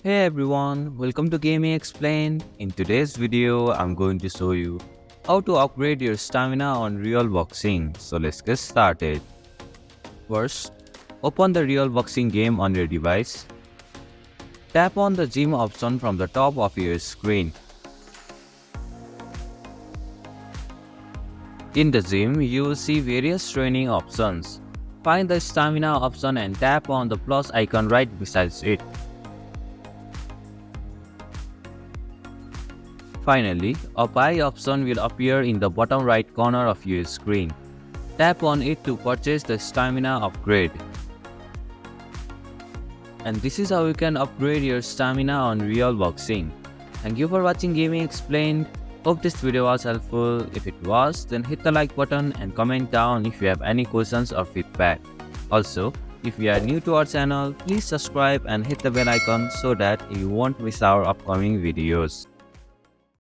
Hey everyone, welcome to Gaming Explained. In today's video, I'm going to show you how to upgrade your stamina on Real Boxing. So let's get started. First, open the Real Boxing game on your device. Tap on the gym option from the top of your screen. In the gym, you will see various training options. Find the stamina option and tap on the plus icon right beside it. Finally, a buy option will appear in the bottom right corner of your screen. Tap on it to purchase the stamina upgrade. And this is how you can upgrade your stamina on Real Boxing. Thank you for watching Gaming Explained. Hope this video was helpful. If it was, then hit the like button and comment down if you have any questions or feedback. Also, if you are new to our channel, please subscribe and hit the bell icon so that you won't miss our upcoming videos.